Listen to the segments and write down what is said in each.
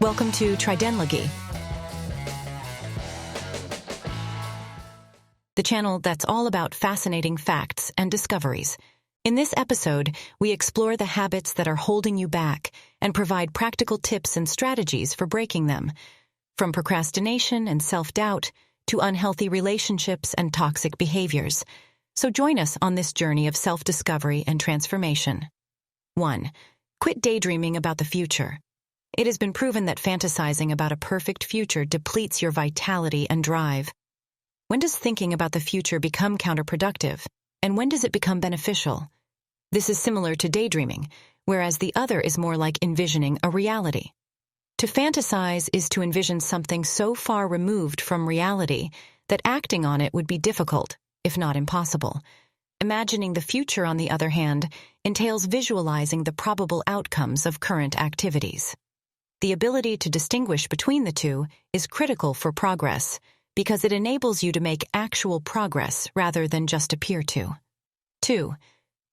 Welcome to Tridenlogy, the channel that's all about fascinating facts and discoveries. In this episode, we explore the habits that are holding you back and provide practical tips and strategies for breaking them, from procrastination and self-doubt to unhealthy relationships and toxic behaviors. So join us on this journey of self-discovery and transformation. 1. Quit daydreaming about the future. It has been proven that fantasizing about a perfect future depletes your vitality and drive. When does thinking about the future become counterproductive, and when does it become beneficial? This is similar to daydreaming, whereas the other is more like envisioning a reality. To fantasize is to envision something so far removed from reality that acting on it would be difficult, if not impossible. Imagining the future, on the other hand, entails visualizing the probable outcomes of current activities. The ability to distinguish between the two is critical for progress because it enables you to make actual progress rather than just appear to. 2.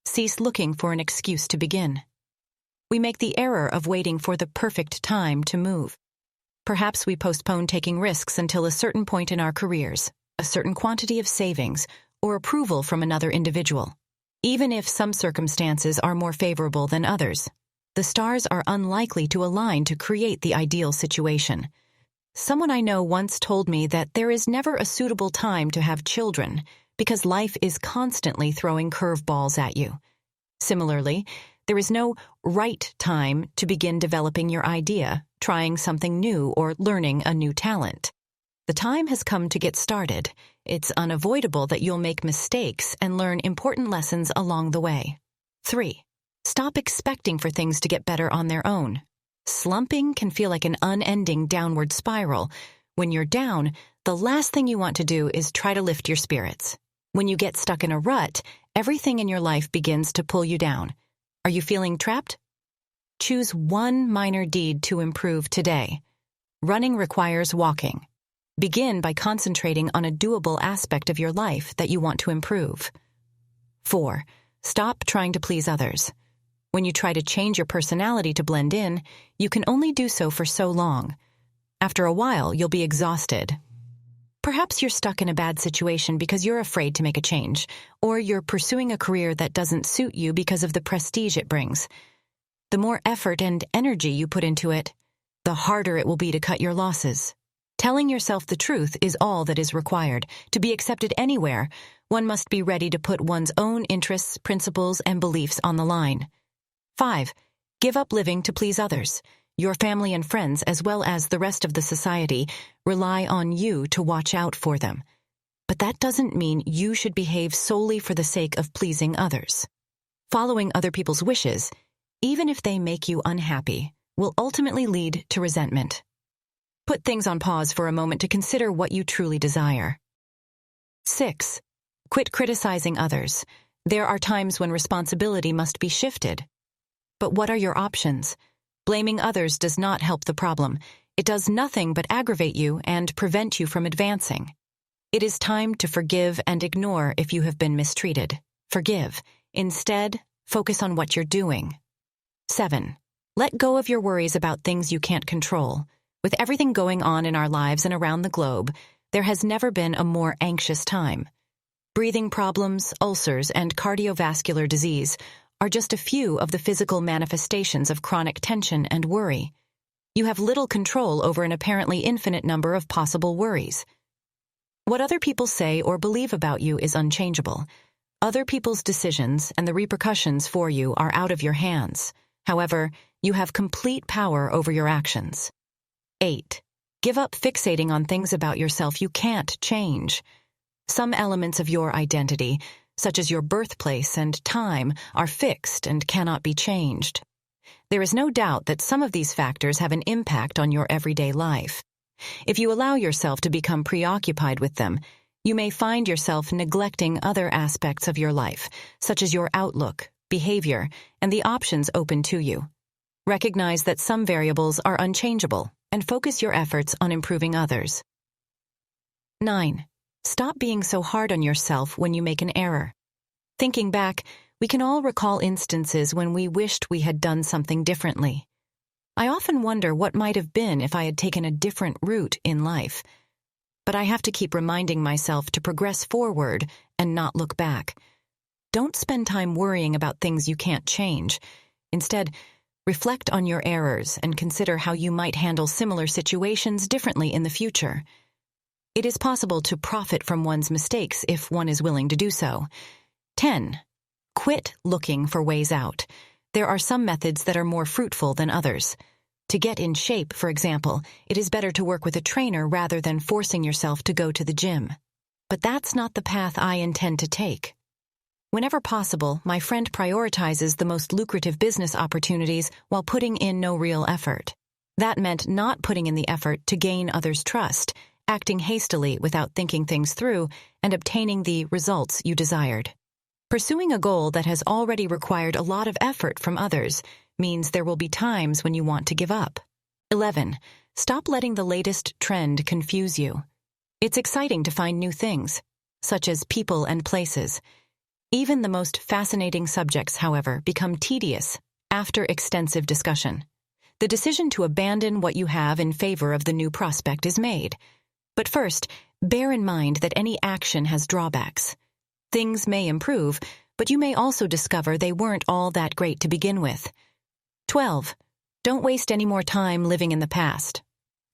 Cease looking for an excuse to begin. We make the error of waiting for the perfect time to move. Perhaps we postpone taking risks until a certain point in our careers, a certain quantity of savings, or approval from another individual. Even if some circumstances are more favorable than others, the stars are unlikely to align to create the ideal situation. Someone I know once told me that there is never a suitable time to have children because life is constantly throwing curveballs at you. Similarly, there is no right time to begin developing your idea, trying something new, or learning a new talent. The time has come to get started. It's unavoidable that you'll make mistakes and learn important lessons along the way. 3. Stop expecting for things to get better on their own. Slumping can feel like an unending downward spiral. When you're down, the last thing you want to do is try to lift your spirits. When you get stuck in a rut, everything in your life begins to pull you down. Are you feeling trapped? Choose one minor deed to improve today. Running requires walking. Begin by concentrating on a doable aspect of your life that you want to improve. 4. Stop trying to please others. When you try to change your personality to blend in, you can only do so for so long. After a while, you'll be exhausted. Perhaps you're stuck in a bad situation because you're afraid to make a change, or you're pursuing a career that doesn't suit you because of the prestige it brings. The more effort and energy you put into it, the harder it will be to cut your losses. Telling yourself the truth is all that is required. To be accepted anywhere, one must be ready to put one's own interests, principles, and beliefs on the line. 5. Give up living to please others. Your family and friends, as well as the rest of the society, rely on you to watch out for them. But that doesn't mean you should behave solely for the sake of pleasing others. Following other people's wishes, even if they make you unhappy, will ultimately lead to resentment. Put things on pause for a moment to consider what you truly desire. 6. Quit criticizing others. There are times when responsibility must be shifted. But what are your options? Blaming others does not help the problem. It does nothing but aggravate you and prevent you from advancing. It is time to forgive and ignore if you have been mistreated. Forgive. Instead, focus on what you're doing. 7. Let go of your worries about things you can't control. With everything going on in our lives and around the globe, there has never been a more anxious time. Breathing problems, ulcers, and cardiovascular disease are just a few of the physical manifestations of chronic tension and worry. You have little control over an apparently infinite number of possible worries. What other people say or believe about you is unchangeable. Other people's decisions and the repercussions for you are out of your hands. However, you have complete power over your actions. 8. Give up fixating on things about yourself you can't change. Some elements of your identity, such as your birthplace and time, are fixed and cannot be changed. There is no doubt that some of these factors have an impact on your everyday life. If you allow yourself to become preoccupied with them, you may find yourself neglecting other aspects of your life, such as your outlook, behavior, and the options open to you. Recognize that some variables are unchangeable and focus your efforts on improving others. 9. Stop being so hard on yourself when you make an error. Thinking back, we can all recall instances when we wished we had done something differently. I often wonder what might have been if I had taken a different route in life. But I have to keep reminding myself to progress forward and not look back. Don't spend time worrying about things you can't change. Instead, reflect on your errors and consider how you might handle similar situations differently in the future. It is possible to profit from one's mistakes if one is willing to do so. 10. Quit looking for ways out. There are some methods that are more fruitful than others. To get in shape, for example, it is better to work with a trainer rather than forcing yourself to go to the gym. But that's not the path I intend to take. Whenever possible, my friend prioritizes the most lucrative business opportunities while putting in no real effort. That meant not putting in the effort to gain others' trust, acting hastily without thinking things through, and obtaining the results you desired. Pursuing a goal that has already required a lot of effort from others means there will be times when you want to give up. 11. Stop letting the latest trend confuse you. It's exciting to find new things, such as people and places. Even the most fascinating subjects, however, become tedious after extensive discussion. The decision to abandon what you have in favor of the new prospect is made. But first, bear in mind that any action has drawbacks. Things may improve, but you may also discover they weren't all that great to begin with. 12. Don't waste any more time living in the past.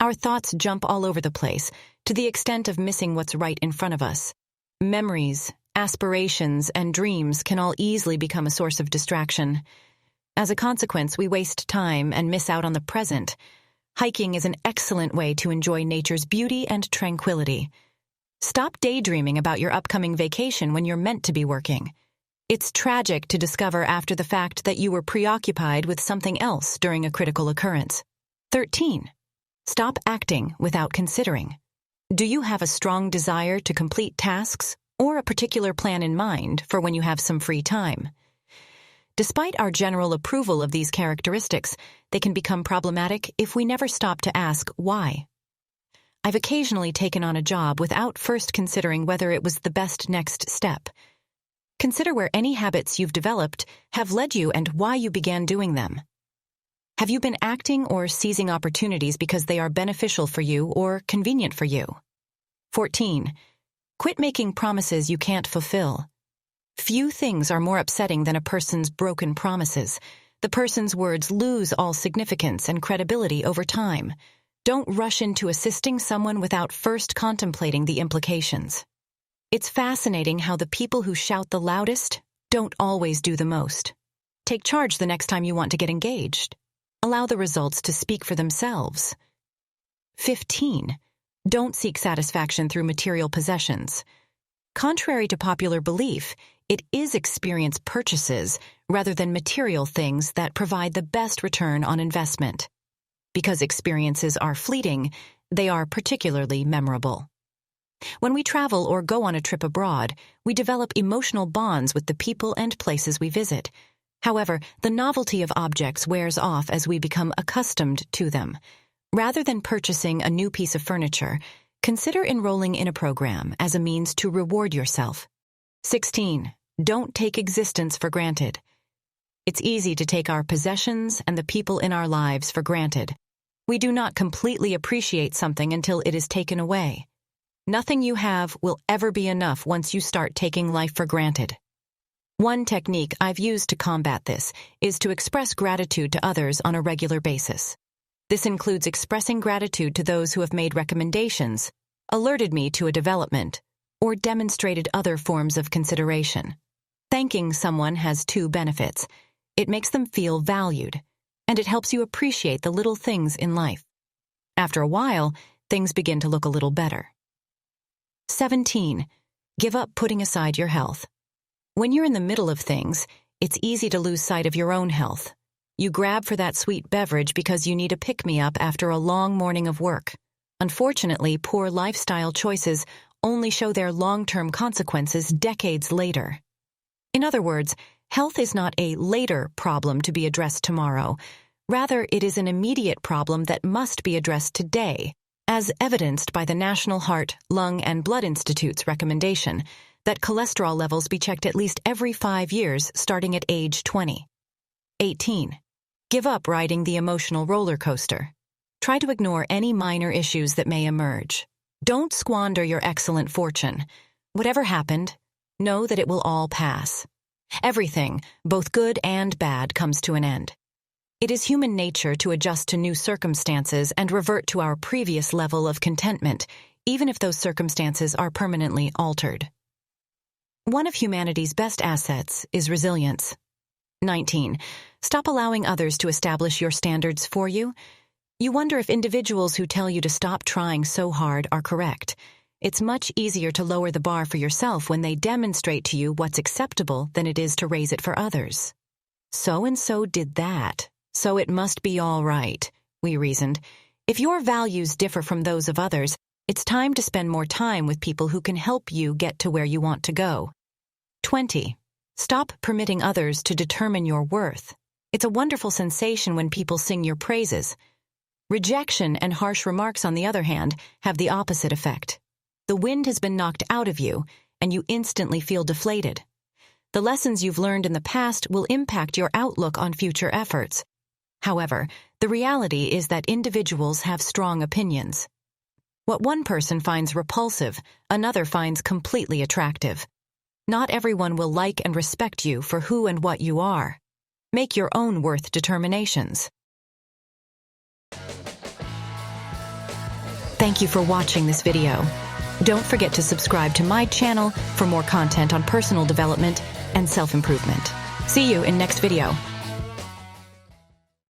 Our thoughts jump all over the place, to the extent of missing what's right in front of us. Memories, aspirations, and dreams can all easily become a source of distraction. As a consequence, we waste time and miss out on the present. Hiking is an excellent way to enjoy nature's beauty and tranquility. Stop daydreaming about your upcoming vacation when you're meant to be working. It's tragic to discover after the fact that you were preoccupied with something else during a critical occurrence. 13. Stop acting without considering. Do you have a strong desire to complete tasks or a particular plan in mind for when you have some free time? Despite our general approval of these characteristics, they can become problematic if we never stop to ask why. I've occasionally taken on a job without first considering whether it was the best next step. Consider where any habits you've developed have led you and why you began doing them. Have you been acting or seizing opportunities because they are beneficial for you or convenient for you? 14. Quit making promises you can't fulfill. Few things are more upsetting than a person's broken promises. The person's words lose all significance and credibility over time. Don't rush into assisting someone without first contemplating the implications. It's fascinating how the people who shout the loudest don't always do the most. Take charge the next time you want to get engaged. Allow the results to speak for themselves. 15. Don't seek satisfaction through material possessions. Contrary to popular belief, it is experience purchases rather than material things that provide the best return on investment. Because experiences are fleeting, they are particularly memorable. When we travel or go on a trip abroad, we develop emotional bonds with the people and places we visit. However, the novelty of objects wears off as we become accustomed to them. Rather than purchasing a new piece of furniture, consider enrolling in a program as a means to reward yourself. 16. Don't take existence for granted. It's easy to take our possessions and the people in our lives for granted. We do not completely appreciate something until it is taken away. Nothing you have will ever be enough once you start taking life for granted. One technique I've used to combat this is to express gratitude to others on a regular basis. This includes expressing gratitude to those who have made recommendations, alerted me to a development, or demonstrated other forms of consideration. Thanking someone has two benefits. It makes them feel valued, and it helps you appreciate the little things in life. After a while, things begin to look a little better. 17. Give up putting aside your health. When you're in the middle of things, it's easy to lose sight of your own health. You grab for that sweet beverage because you need a pick-me-up after a long morning of work. Unfortunately, poor lifestyle choices only show their long-term consequences decades later. In other words, health is not a later problem to be addressed tomorrow. Rather, it is an immediate problem that must be addressed today, as evidenced by the National Heart, Lung, and Blood Institute's recommendation that cholesterol levels be checked at least every 5 years starting at age 20. 18. Give up riding the emotional roller coaster. Try to ignore any minor issues that may emerge. Don't squander your excellent fortune. Whatever happened, know that it will all pass. Everything, both good and bad, comes to an end. It is human nature to adjust to new circumstances and revert to our previous level of contentment, even if those circumstances are permanently altered. One of humanity's best assets is resilience. 19. Stop allowing others to establish your standards for you. You wonder if individuals who tell you to stop trying so hard are correct. It's much easier to lower the bar for yourself when they demonstrate to you what's acceptable than it is to raise it for others. So-and-so did that, so it must be all right, we reasoned. If your values differ from those of others, it's time to spend more time with people who can help you get to where you want to go. 20. Stop permitting others to determine your worth. It's a wonderful sensation when people sing your praises. Rejection and harsh remarks, on the other hand, have the opposite effect. The wind has been knocked out of you, and you instantly feel deflated. The lessons you've learned in the past will impact your outlook on future efforts. However, the reality is that individuals have strong opinions. What one person finds repulsive, another finds completely attractive. Not everyone will like and respect you for who and what you are. Make your own worth determinations. Thank you for watching this video. Don't forget to subscribe to my channel for more content on personal development and self-improvement. See you in next video.